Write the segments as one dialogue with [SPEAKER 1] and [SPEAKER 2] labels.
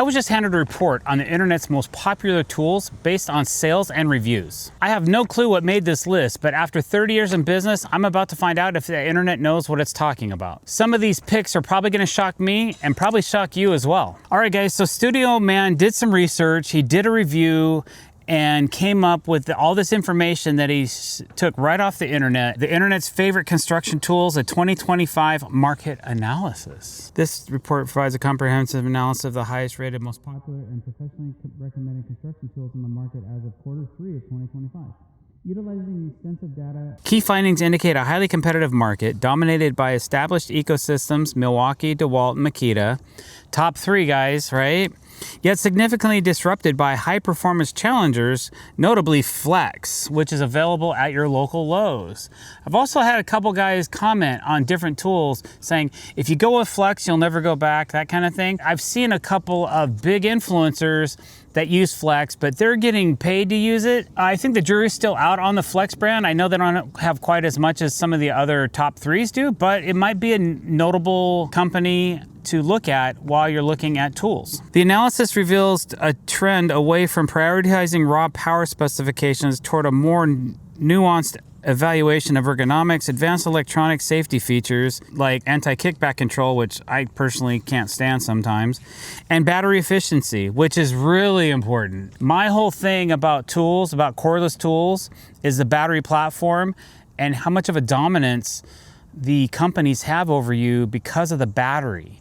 [SPEAKER 1] was just handed a report on the internet's most popular tools based on sales and reviews. I have no clue what made this list, but after 30 years in business, I'm about to find out if the internet knows what it's talking about. Some of these picks are probably gonna shock me and probably shock you as well. All right guys, so Studio Man did some research, he did a review, and came up with all this information that he took right off the internet. The internet's favorite construction tools, a 2025 market analysis. This report provides a comprehensive analysis of the highest rated, most popular, and professionally recommended construction tools in the market as of Q3 of 2025. Utilizing extensive data. Key findings indicate a highly competitive market dominated by established ecosystems, Milwaukee, DeWalt, and Makita. Top three guys, right? Yet significantly disrupted by high-performance challengers, notably Flex, which is available at your local Lowe's. I've also had a couple guys comment on different tools saying, if you go with Flex, you'll never go back, that kind of thing. I've seen a couple of big influencers that use Flex, but they're getting paid to use it. I think the jury's still out on the Flex brand. I know they don't have quite as much as some of the other top threes do, but it might be a notable company to look at while you're looking at tools. The analysis reveals a trend away from prioritizing raw power specifications toward a more nuanced evaluation of ergonomics, advanced electronic safety features like anti-kickback control, which I personally can't stand sometimes, and battery efficiency, which is really important. My whole thing about tools, about cordless tools, is the battery platform and how much of a dominance the companies have over you because of the battery.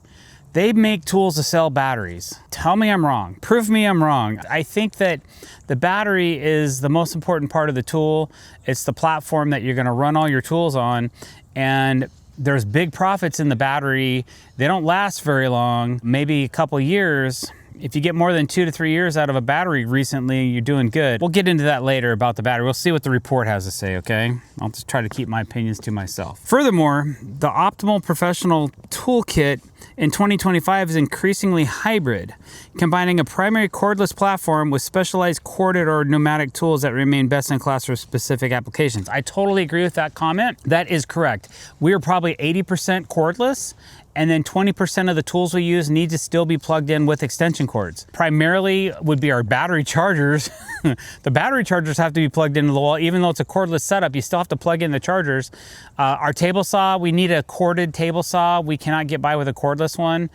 [SPEAKER 1] They make tools to sell batteries. Tell me I'm wrong. Prove me I'm wrong. I think that the battery is the most important part of the tool. It's the platform that you're gonna run all your tools on, and there's big profits in the battery. They don't last very long, maybe a couple years. If you get more than 2 to 3 years out of a battery recently, you're doing good. We'll get into that later about the battery. We'll see what the report has to say, okay? I'll just try to keep my opinions to myself. Furthermore, the optimal professional toolkit in 2025 is increasingly hybrid, combining a primary cordless platform with specialized corded or pneumatic tools that remain best in class for specific applications. I totally agree with that comment. That is correct. We are probably 80% cordless, and then 20% of the tools we use need to still be plugged in with extension cords. Primarily would be our battery chargers. The battery chargers have to be plugged into the wall. Even though it's a cordless setup, you still have to plug in the chargers. Our table saw, we need a corded table saw. We cannot get by with a cordless one.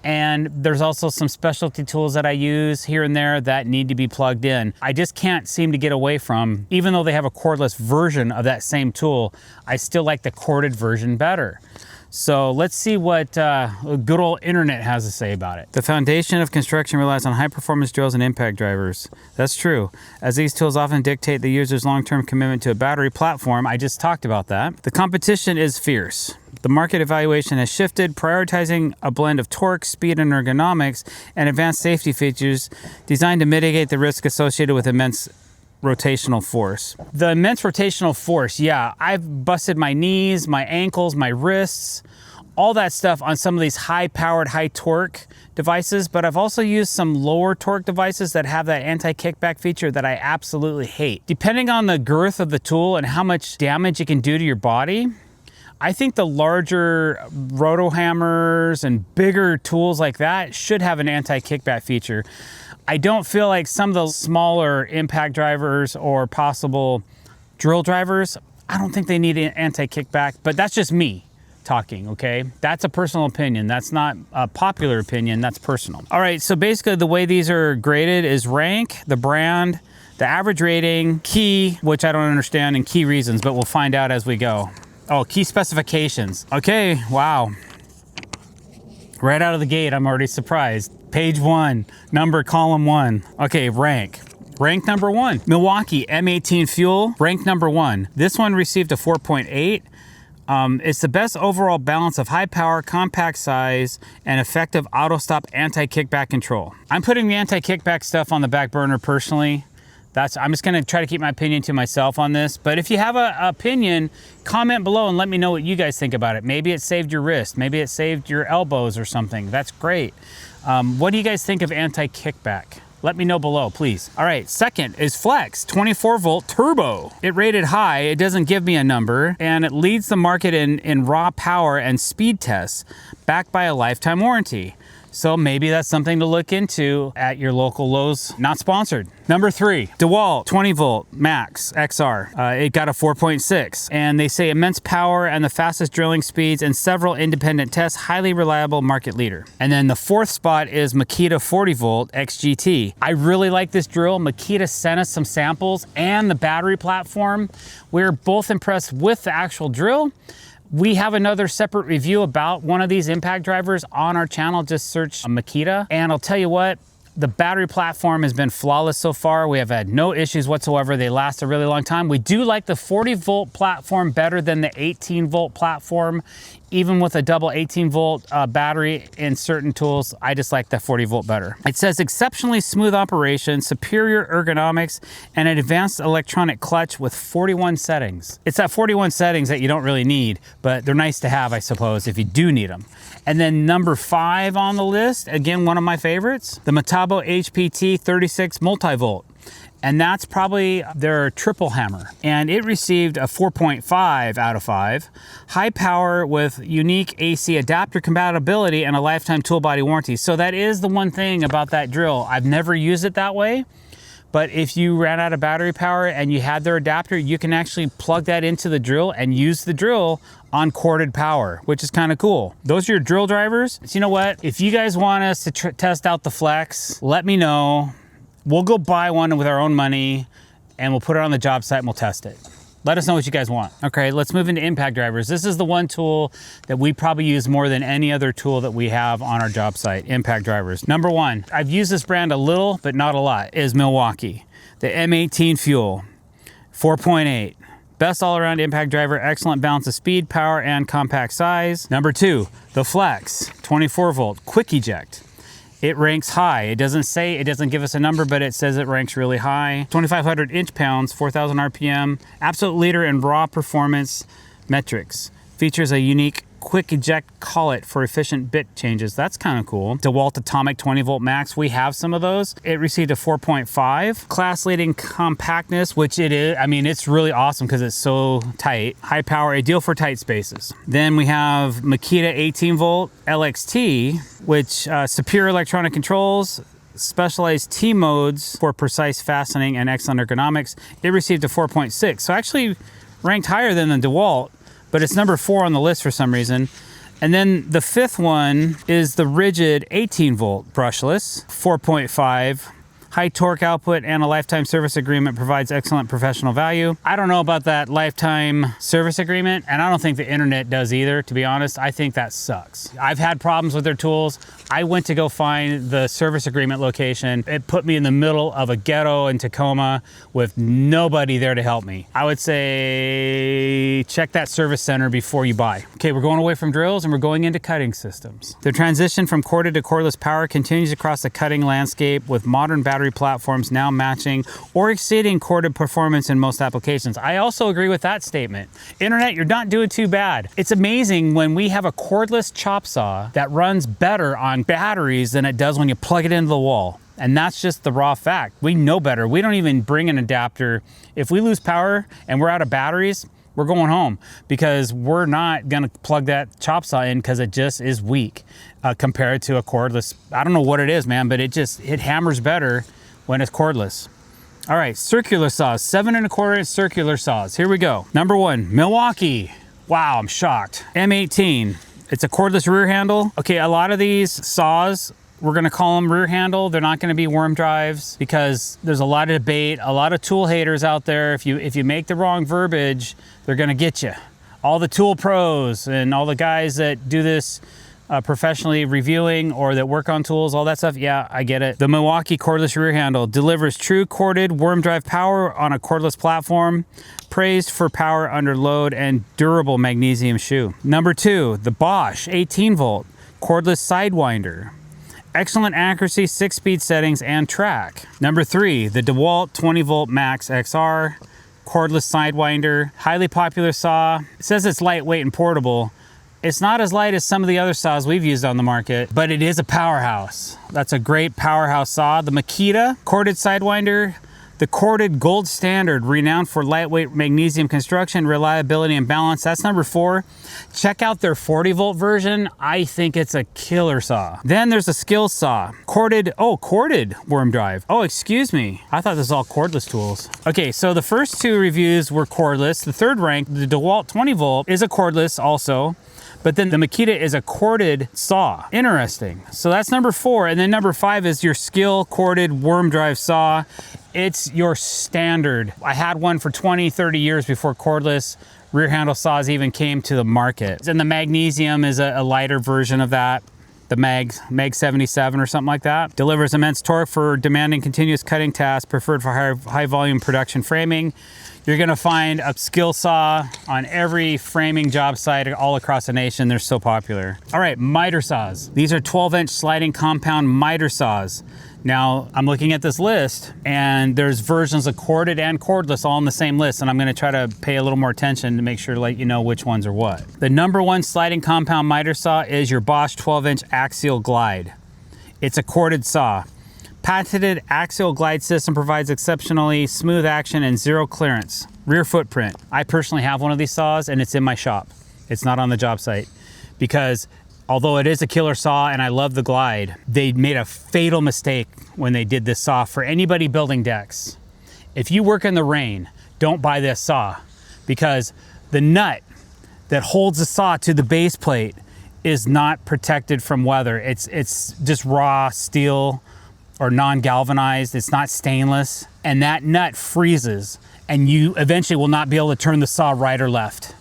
[SPEAKER 1] And there's also some specialty tools that I use here and there that need to be plugged in. I just can't seem to get away from, even though they have a cordless version of that same tool, I still like the corded version better. So let's see what good old internet has to say about it. The foundation of construction relies on high performance drills and impact drivers. That's true, as these tools often dictate the user's long-term commitment to a battery platform. I just talked about that. The competition is fierce. The market evaluation has shifted, prioritizing a blend of torque, speed, and ergonomics, and advanced safety features designed to mitigate the risk associated with immense rotational force. The immense rotational force, yeah, I've busted my knees, my ankles, my wrists, all that stuff on some of these high-powered, high-torque devices, but I've also used some lower torque devices that have that anti-kickback feature that I absolutely hate. Depending on the girth of the tool and how much damage it can do to your body, I think the larger roto hammers and bigger tools like that should have an anti-kickback feature. I don't feel like some of the smaller impact drivers or possible drill drivers, I don't think they need an anti-kickback, but that's just me talking, okay? That's a personal opinion. That's not a popular opinion, that's personal. All right, so basically the way these are graded is rank, the brand, the average rating, key, which I don't understand, and key reasons, but we'll find out as we go. Oh, key specifications. Okay, wow. Right out of the gate, I'm already surprised. Page 1, number column 1. Okay, rank. Rank number 1, Milwaukee M18 Fuel, rank number 1. This one received a 4.8. It's the best overall balance of high power, compact size, and effective auto stop anti-kickback control. I'm putting the anti-kickback stuff on the back burner personally. I'm just gonna try to keep my opinion to myself on this, but if you have an opinion, comment below and let me know what you guys think about it. Maybe it saved your wrist, maybe it saved your elbows or something. That's great. What do you guys think of anti-kickback? Let me know below, please. All right, second is Flex 24 volt turbo. It rated high, it doesn't give me a number, and it leads the market in raw power and speed tests, backed by a lifetime warranty. So maybe that's something to look into at your local Lowe's. Not sponsored. Number 3, DeWalt 20 volt max XR. It got a 4.6, and they say immense power and the fastest drilling speeds in several independent tests, highly reliable, market leader. And then the 4th spot is Makita 40 volt XGT. I really like this drill. Makita sent us some samples and the battery platform. We're both impressed with the actual drill. We have another separate review about one of these impact drivers on our channel. Just search Makita. And I'll tell you what, the battery platform has been flawless so far. We have had no issues whatsoever. They last a really long time. We do like the 40 volt platform better than the 18 volt platform. Even with a double 18 volt battery in certain tools, I just like the 40 volt better. It says exceptionally smooth operation, superior ergonomics, and an advanced electronic clutch with 41 settings. It's that 41 settings that you don't really need, but they're nice to have, I suppose, if you do need them. And then number 5 on the list, again, one of my favorites, the Metabo HPT 36 multivolt. And that's probably their triple hammer. And it received a 4.5 out of 5. High power with unique AC adapter compatibility and a lifetime tool body warranty. So that is the one thing about that drill. I've never used it that way, but if you ran out of battery power and you had their adapter, you can actually plug that into the drill and use the drill on corded power, which is kind of cool. Those are your drill drivers. So you know what? If you guys want us to test out the Flex, let me know. We'll go buy one with our own money and we'll put it on the job site and we'll test it. Let us know what you guys want. Okay, let's move into impact drivers. This is the one tool that we probably use more than any other tool that we have on our job site, impact drivers. Number 1, I've used this brand a little, but not a lot, is Milwaukee. The M18 Fuel, 4.8. Best all-around impact driver, excellent balance of speed, power, and compact size. Number 2, the Flex, 24 volt, quick eject. It ranks high. It doesn't give us a number, but it says it ranks really high. 2,500 inch-pounds, 4,000 RPM, absolute leader in raw performance metrics. Features a unique quick eject collet for efficient bit changes. That's kind of cool. DeWalt Atomic 20 volt max, we have some of those. It received a 4.5. Class leading compactness, which it is. I mean, it's really awesome because it's so tight. High power, ideal for tight spaces. Then we have Makita 18 volt LXT, which superior electronic controls, specialized T modes for precise fastening and excellent ergonomics. It received a 4.6. So actually ranked higher than the DeWalt, but it's number 4 on the list for some reason. And then the 5th one is the rigid 18 volt brushless, 4.5. High torque output and a lifetime service agreement provides excellent professional value. I don't know about that lifetime service agreement, and I don't think the internet does either, to be honest. I think that sucks. I've had problems with their tools. I went to go find the service agreement location. It put me in the middle of a ghetto in Tacoma with nobody there to help me. I would say check that service center before you buy. Okay, we're going away from drills and we're going into cutting systems. The transition from corded to cordless power continues across the cutting landscape with modern battery platforms now matching or exceeding corded performance in most applications. I also agree with that statement. Internet, you're not doing too bad. It's amazing when we have a cordless chop saw that runs better on batteries than it does when you plug it into the wall. And that's just the raw fact. We know better. We don't even bring an adapter. If we lose power and we're out of batteries, we're going home because we're not gonna plug that chop saw in because it just is weak compared to a cordless. I don't know what it is, man, but it hammers better when it's cordless. All right, circular saws, 7 1/4 circular saws. Here we go. Number 1, Milwaukee. Wow, I'm shocked. M18, it's a cordless rear handle. Okay, a lot of these saws, we're gonna call them rear handle. They're not gonna be worm drives because there's a lot of debate, a lot of tool haters out there. If you make the wrong verbiage, they're gonna get you. All the tool pros and all the guys that do this professionally reviewing or that work on tools, all that stuff, yeah, I get it. The Milwaukee cordless rear handle delivers true corded worm drive power on a cordless platform, praised for power under load and durable magnesium shoe. Number 2, the Bosch 18 volt cordless sidewinder. Excellent accuracy, 6-speed settings, and track. Number 3, the DeWalt 20 volt max XR cordless sidewinder. Highly popular saw. It says it's lightweight and portable. It's not as light as some of the other saws we've used on the market, but it is a powerhouse. That's a great powerhouse saw. The Makita corded sidewinder, The corded gold standard, renowned for lightweight magnesium construction, reliability, and balance. That's number 4. Check out their 40-volt version. I think it's a killer saw. Then there's a skill saw. Corded worm drive. Oh, excuse me. I thought this was all cordless tools. Okay, so the first 2 reviews were cordless. The third rank, the DeWalt 20-volt, is a cordless also. But then the Makita is a corded saw. Interesting. So that's number 4. And then number 5 is your skill corded worm drive saw. It's your standard. I had one for 20, 30 years before cordless rear handle saws even came to the market. And the magnesium is a lighter version of that. The Mag 77 or something like that. Delivers immense torque for demanding continuous cutting tasks, preferred for high volume production framing. You're gonna find a skill saw on every framing job site all across the nation. They're so popular. All right, miter saws. These are 12-inch sliding compound miter saws. Now, I'm looking at this list and there's versions of corded and cordless all on the same list, and I'm gonna try to pay a little more attention to make sure to let you know which ones are what. The number 1 sliding compound miter saw is your Bosch 12-inch axial glide. It's a corded saw. Patented axial glide system provides exceptionally smooth action and 0 clearance. Rear footprint. I personally have one of these saws and it's in my shop. It's not on the job site because although it is a killer saw and I love the glide, they made a fatal mistake when they did this saw. For anybody building decks, if you work in the rain, don't buy this saw because the nut that holds the saw to the base plate is not protected from weather. It's just raw steel or non-galvanized. It's not stainless, and that nut freezes and you eventually will not be able to turn the saw right or left.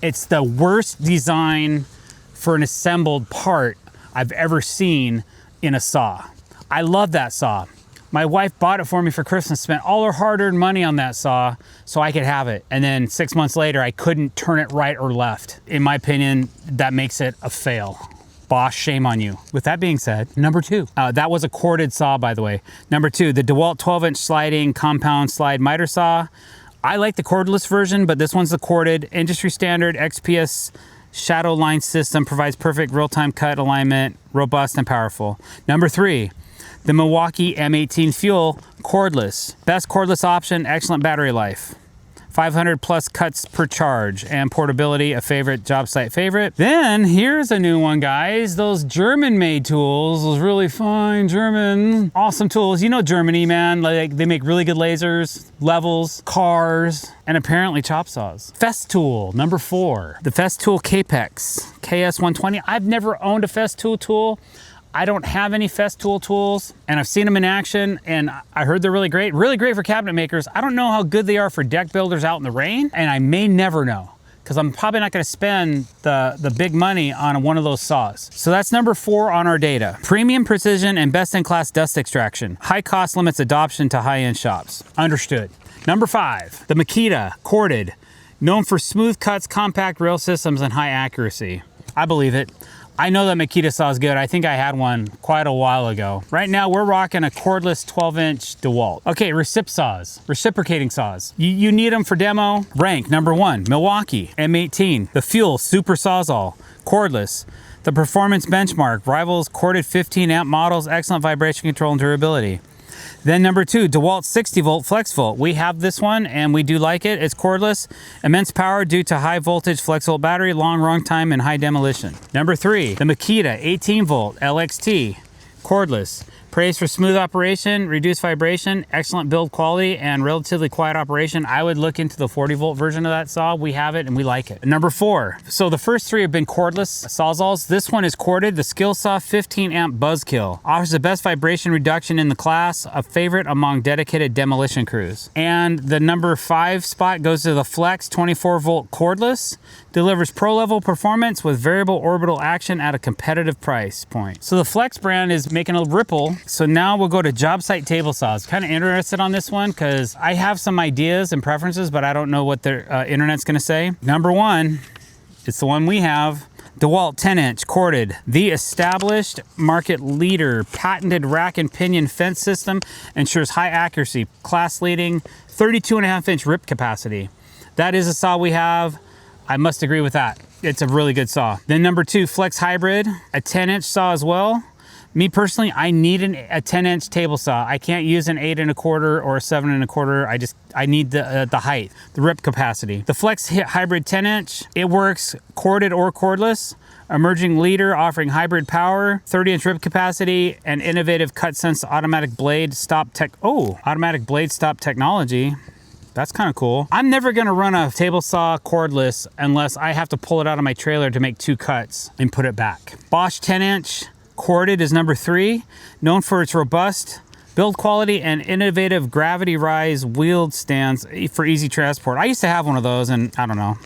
[SPEAKER 1] It's the worst design for an assembled part I've ever seen in a saw. I love that saw. My wife bought it for me for Christmas, spent all her hard-earned money on that saw so I could have it. And then 6 months later, I couldn't turn it right or left. In my opinion, that makes it a fail. Bosch, shame on you. With that being said, number 2. That was a corded saw, by the way. Number 2, the DeWalt 12-inch sliding compound slide miter saw. I like the cordless version, but this one's the corded. Industry standard XPS shadow line system, provides perfect real-time cut alignment, robust and powerful. Number 3, the Milwaukee M18 Fuel cordless. Best cordless option, excellent battery life. 500 plus cuts per charge, and portability, a favorite, job site favorite. Then here's a new one, guys. Those German-made tools, those really fine German, awesome tools. You know Germany, man. Like, they make really good lasers, levels, cars, and apparently chop saws. Festool, number 4. The Festool Capex KS120. I've never owned a Festool tool. I don't have any Festool tools, and I've seen them in action, and I heard they're really great for cabinet makers. I don't know how good they are for deck builders out in the rain, and I may never know, because I'm probably not gonna spend the big money on one of those saws. So that's number 4 on our data. Premium precision and best-in-class dust extraction. High cost limits adoption to high-end shops. Understood. Number 5, the Makita corded, known for smooth cuts, compact rail systems, and high accuracy. I believe it. I know that Makita saw is good. I think I had one quite a while ago. Right now we're rocking a cordless 12-inch DeWalt. Okay, reciprocating saws. You need them for demo. Rank number 1, Milwaukee M18, the Fuel Super Sawzall, cordless. The performance benchmark rivals corded 15 amp models, excellent vibration control and durability. Then number 2, DeWalt 60-volt FlexVolt. We have this one and we do like it. It's cordless, immense power due to high voltage FlexVolt battery, long run time, and high demolition. Number 3, the Makita 18-volt LXT, cordless. Praised for smooth operation, reduced vibration, excellent build quality, and relatively quiet operation. I would look into the 40-volt version of that saw. We have it and we like it. Number 4, so the first 3 have been cordless sawzalls. This one is corded, the Skill Saw 15 amp Buzzkill. Offers the best vibration reduction in the class, a favorite among dedicated demolition crews. And the number 5 spot goes to the Flex 24-volt cordless. Delivers pro-level performance with variable orbital action at a competitive price point. So the Flex brand is making a ripple. So now we'll go to job site table saws. Kind of interested on this one because I have some ideas and preferences, but I don't know what the internet's gonna say. Number 1, it's the one we have. DeWalt 10-inch corded, the established market leader, patented rack and pinion fence system, ensures high accuracy, class leading, 32.5-inch rip capacity. That is a saw we have. I must agree with that. It's a really good saw. Then number 2, Flex Hybrid, a 10-inch saw as well. Me personally, I need a 10-inch table saw. I can't use an 8 1/4 or a 7 1/4. I need the height, the rip capacity. The Flex Hybrid 10-inch, it works corded or cordless. Emerging leader offering hybrid power, 30-inch rip capacity, and innovative cut sense automatic blade stop technology. That's kind of cool. I'm never gonna run a table saw cordless unless I have to pull it out of my trailer to make 2 cuts and put it back. Bosch 10-inch corded is number 3, known for its robust build quality and innovative gravity rise wheeled stands for easy transport. I used to have one of those and I don't know.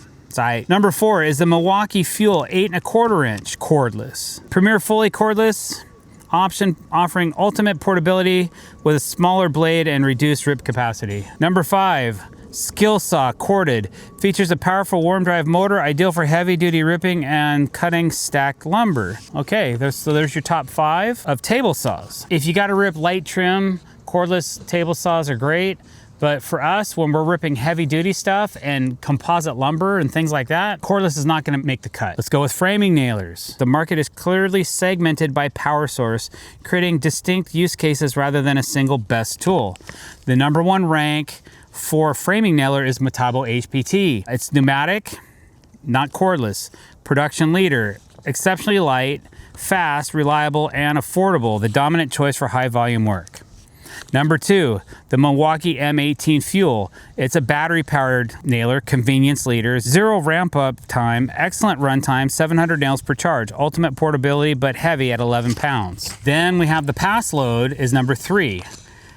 [SPEAKER 1] Number 4 is the Milwaukee Fuel 8 1/4-inch cordless. Premier fully cordless option offering ultimate portability with a smaller blade and reduced rip capacity. Number 5, Skill Saw corded. Features a powerful warm drive motor, ideal for heavy duty ripping and cutting stacked lumber. Okay, there's your top 5 of table saws. If you gotta rip light trim, cordless table saws are great. But for us, when we're ripping heavy duty stuff and composite lumber and things like that, cordless is not gonna make the cut. Let's go with framing nailers. The market is clearly segmented by power source, creating distinct use cases rather than a single best tool. The number 1 rank for framing nailer is Metabo HPT. It's pneumatic, not cordless. Production leader, exceptionally light, fast, reliable, and affordable. The dominant choice for high volume work. Number 2, the Milwaukee M18 Fuel. It's a battery-powered nailer, convenience leader, 0 ramp-up time, excellent run time, 700 nails per charge, ultimate portability, but heavy at 11 pounds. Then we have the pass load is number 3.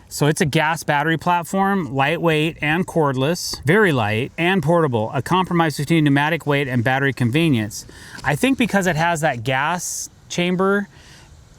[SPEAKER 1] So it's a gas battery platform, lightweight and cordless, very light and portable, a compromise between pneumatic weight and battery convenience. I think because it has that gas chamber,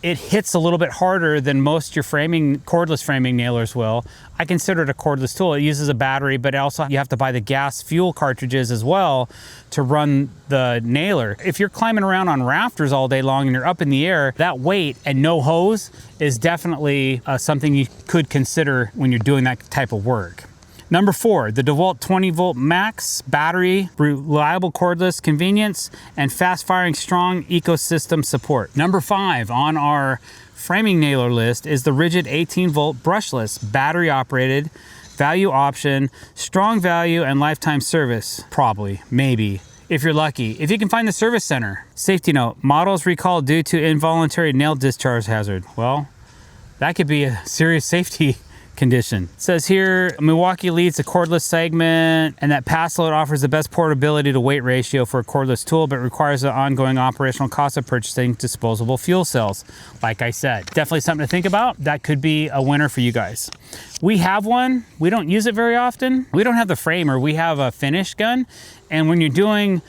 [SPEAKER 1] it hits a little bit harder than most your cordless framing nailers will. I consider it a cordless tool. It uses a battery, but also you have to buy the gas fuel cartridges as well to run the nailer. If you're climbing around on rafters all day long and you're up in the air, that weight and no hose is definitely something you could consider when you're doing that type of work. Number 4, the DeWalt 20-volt max battery, reliable cordless convenience, and fast-firing strong ecosystem support. Number 5 on our framing nailer list is the rigid 18-volt brushless, battery-operated, value option, strong value, and lifetime service. Probably, maybe, if you're lucky. If you can find the service center. Safety note, models recalled due to involuntary nail discharge hazard. Well, that could be a serious safety condition. It says here, Milwaukee leads the cordless segment and that pass load offers the best portability to weight ratio for a cordless tool, but requires the ongoing operational cost of purchasing disposable fuel cells. Like I said, definitely something to think about. That could be a winner for you guys. We have one. We don't use it very often. We don't have the framer. We have a finish gun. And when you're doing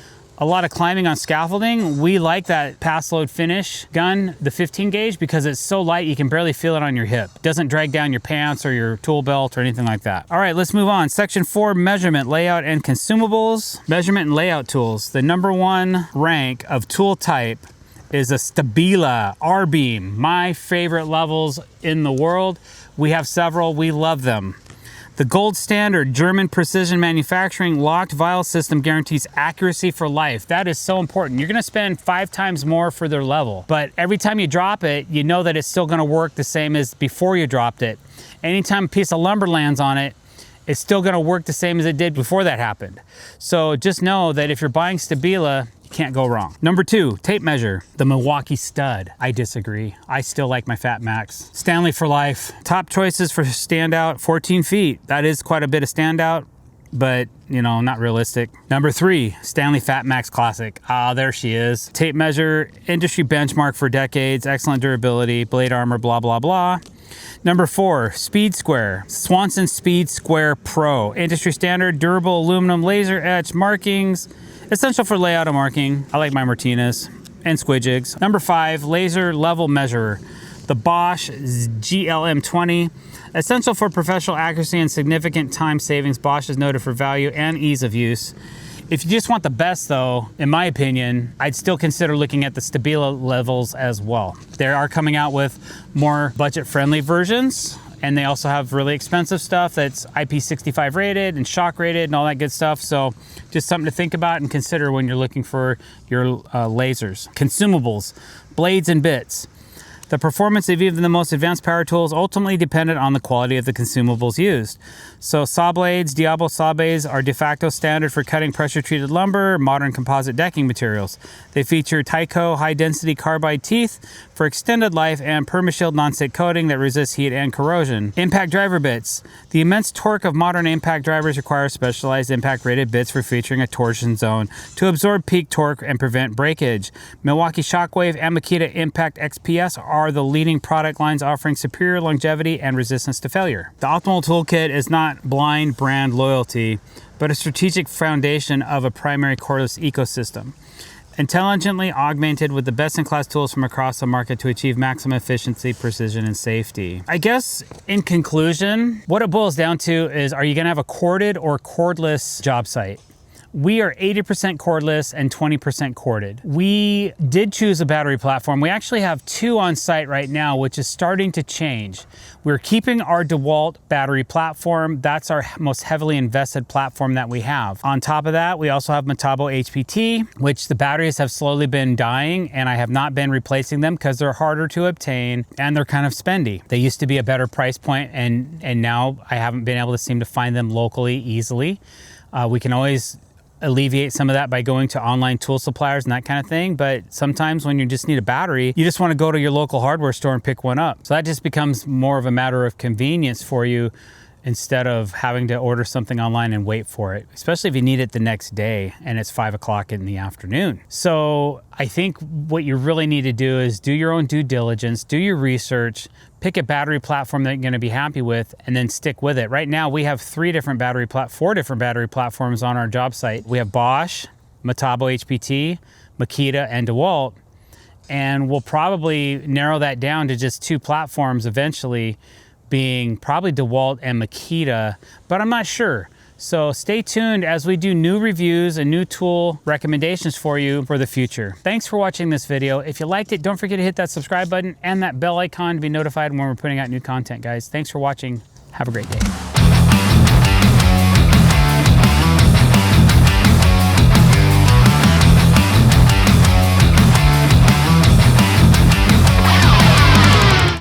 [SPEAKER 1] a lot of climbing on scaffolding, we like that pass load finish gun, the 15 gauge, because it's so light you can barely feel it on your hip. It doesn't drag down your pants or your tool belt or anything like that. All right, let's move on. Section 4, measurement, layout, and consumables. Measurement and layout tools. The number 1 rank of tool type is a Stabila R-beam. My favorite levels in the world. We have several, we love them. The gold standard German precision manufacturing locked vial system guarantees accuracy for life. That is so important. You're gonna spend 5 times more for their level, but every time you drop it, you know that it's still gonna work the same as before you dropped it. Anytime a piece of lumber lands on it, it's still gonna work the same as it did before that happened. So just know that if you're buying Stabila, can't go wrong. Number 2, tape measure, the Milwaukee Stud. I disagree. I still like my Fat Max. Stanley for life. Top choices for standout, 14 feet. That is quite a bit of standout, but you know, not realistic. Number 3, Stanley Fat Max Classic. Ah, there she is. Tape measure, industry benchmark for decades, excellent durability, blade armor, blah, blah, blah. Number 4, Speed Square. Swanson Speed Square Pro. Industry standard, durable aluminum laser etch markings, essential for layout and marking. I like my Martinez and squidjigs. Number 5, laser level measurer. The Bosch GLM20. Essential for professional accuracy and significant time savings. Bosch is noted for value and ease of use. If you just want the best though, in my opinion, I'd still consider looking at the Stabila levels as well. They are coming out with more budget-friendly versions, and they also have really expensive stuff that's IP65 rated and shock rated and all that good stuff. So just something to think about and consider when you're looking for your lasers. Consumables, blades and bits. The performance of even the most advanced power tools ultimately depended on the quality of the consumables used. So saw blades, DeWalt saw blades are de facto standard for cutting pressure-treated lumber, modern composite decking materials. They feature Tyco high-density carbide teeth for extended life and PermaShield non-stick coating that resists heat and corrosion. Impact driver bits. The immense torque of modern impact drivers requires specialized impact-rated bits for featuring a torsion zone to absorb peak torque and prevent breakage. Milwaukee Shockwave and Makita Impact XPS are the leading product lines offering superior longevity and resistance to failure. The optimal toolkit is not blind brand loyalty, but a strategic foundation of a primary cordless ecosystem, intelligently augmented with the best-in-class tools from across the market to achieve maximum efficiency, precision, and safety. I guess in conclusion, what it boils down to is, are you gonna have a corded or cordless job site? We are 80% cordless and 20% corded. We did choose a battery platform. We actually have 2 on site right now, which is starting to change. We're keeping our DeWalt battery platform. That's our most heavily invested platform that we have. On top of that, we also have Metabo HPT, which the batteries have slowly been dying, and I have not been replacing them because they're harder to obtain and they're kind of spendy. They used to be a better price point, and now I haven't been able to seem to find them locally easily. We can always alleviate some of that by going to online tool suppliers and that kind of thing. But sometimes when you just need a battery, you just want to go to your local hardware store and pick one up. So that just becomes more of a matter of convenience for you instead of having to order something online and wait for it, especially if you need it the next day and it's 5 o'clock in the afternoon. So I think what you really need to do is do your own due diligence, do your research, pick a battery platform that you're going to be happy with, and then stick with it. Right now we have 4 different battery platforms on our job site. We have Bosch, Metabo HPT, Makita, and DeWalt, and we'll probably narrow that down to just 2 platforms eventually, being probably DeWalt and Makita, but I'm not sure. So stay tuned as we do new reviews and new tool recommendations for you for the future. Thanks for watching this video. If you liked it, don't forget to hit that subscribe button and that bell icon to be notified when we're putting out new content, guys. Thanks for watching. Have a great day.